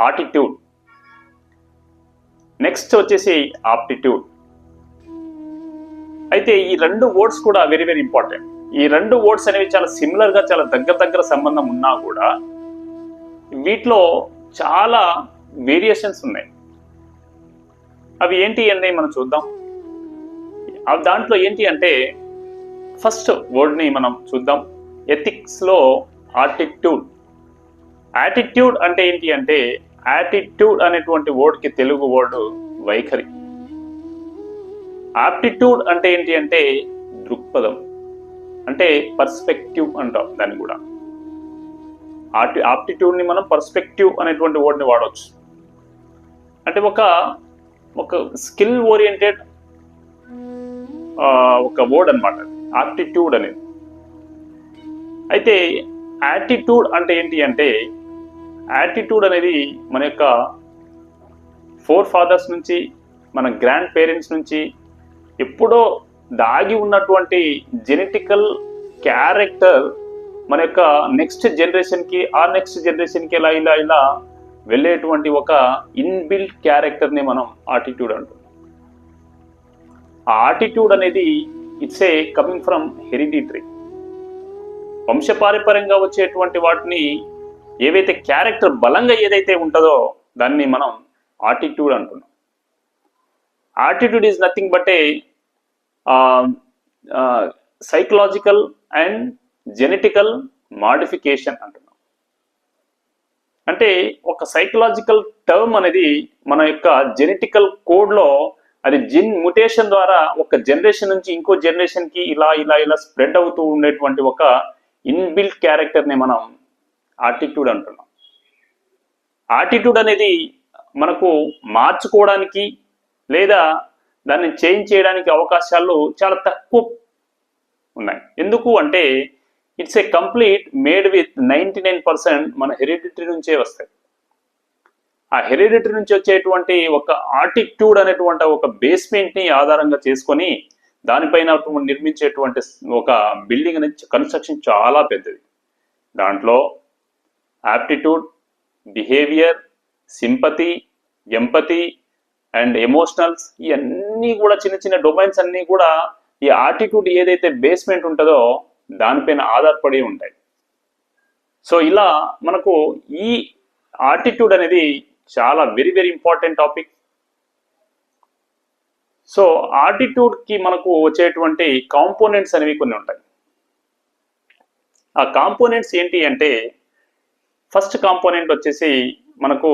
Attitude, next వచ్చేసి aptitude. అయితే ఈ రెండు వర్డ్స్ కూడా వెరీ వెరీ ఇంపార్టెంట్. ఈ రెండు వర్డ్స్ అనేవి చాలా సిమిలర్ గా, చాలా దగ్గర సంబంధం ఉన్నా కూడా వీటిలో చాలా వేరియేషన్స్ ఉన్నాయి. అవి ఏంటి అనేది మనం చూద్దాం. దాంట్లో ఏంటి అంటే ఫస్ట్ వర్డ్ ని మనం చూద్దాం. ఎథిక్స్ లో ఆటిట్యూడ్. యాటిట్యూడ్ అంటే ఏంటి అంటే, యాటిట్యూడ్ అనేటువంటి వర్డ్ కి తెలుగు వర్డ్ వైఖరి. ఆప్టిట్యూడ్ అంటే ఏంటి అంటే దృక్పథం, అంటే పర్స్పెక్టివ్ అంటాం దాన్ని కూడా. ఆప్టిట్యూడ్ ని మనం పర్స్పెక్టివ్ అనేటువంటి వర్డ్ ని వాడవచ్చు. అంటే ఒక స్కిల్ ఓరియంటెడ్ ఒక వర్డ్ అనమాట ఆప్టిట్యూడ్ అనేది. అయితే యాటిట్యూడ్ అంటే ఏంటి అంటే, యాటిట్యూడ్ అనేది మన యొక్క ఫోర్ ఫాదర్స్ నుంచి, మన గ్రాండ్ పేరెంట్స్ నుంచి ఎప్పుడో దాగి ఉన్నటువంటి జెనెటికల్ క్యారెక్టర్ మన యొక్క నెక్స్ట్ జనరేషన్కి, ఆ నెక్స్ట్ జనరేషన్కి ఇలా ఇలా ఇలా వెళ్ళేటువంటి ఒక ఇన్బిల్ట్ క్యారెక్టర్ని మనం ఆటిట్యూడ్ అంటాం. ఆ ఆటిట్యూడ్ అనేది it's a coming from hereditary. వంశపారంపర్యంగా వచ్చేటువంటి వాటిని ఏవైతే క్యారెక్టర్ బలంగా ఏదైతే ఉంటుందో దాన్ని మనం ఆటిట్యూడ్ అంటున్నాం. Attitude is nothing but a psychological and genetical modification అంటున్నాం. అంటే ఒక సైకలాజికల్ టర్మ్ అనేది మన యొక్క జెనెటికల్ కోడ్లో అది జిన్ మ్యుటేషన్ ద్వారా ఒక జనరేషన్ నుంచి ఇంకో జనరేషన్కి ఇలా ఇలా ఇలా స్ప్రెడ్ అవుతూ ఉండేటువంటి ఒక ఇన్బిల్ట్ క్యారెక్టర్ని మనం ఆటిట్యూడ్ అంటున్నాం. ఆటిట్యూడ్ అనేది మనకు మార్చుకోవడానికి లేదా దాన్ని చేంజ్ చేయడానికి అవకాశాలు చాలా తక్కువ ఉన్నాయి. ఎందుకు అంటే it's a complete made with 99% మన హెరిడిటరీ నుంచే వస్తాయి. ఆ హెరిడిటరీ నుంచి వచ్చేటువంటి ఒక ఆటిట్యూడ్ అనేటువంటి ఒక బేస్మెంట్ని ఆధారంగా చేసుకొని దానిపైన నిర్మించేటువంటి ఒక బిల్డింగ్ అనేది కన్స్ట్రక్షన్ చాలా పెద్దది. దాంట్లో aptitude, behaviour, sympathy, empathy and emotionals, ఇవన్నీ కూడా చిన్న చిన్న డొమైన్స్ అన్నీ కూడా ఈ ఆటిట్యూడ్ ఏదైతే బేస్మెంట్ ఉంటుందో దానిపైన ఆధారపడి ఉంటాయి. సో ఇలా మనకు ఈ ఆటిట్యూడ్ అనేది చాలా very very important topic. So ఆటిట్యూడ్కి మనకు వచ్చేటువంటి కాంపోనెంట్స్ అనేవి కొన్ని ఉంటాయి. ఆ కాంపోనెంట్స్ ఏంటి అంటే, ఫస్ట్ కాంపోనెంట్ వచ్చేసి మనకు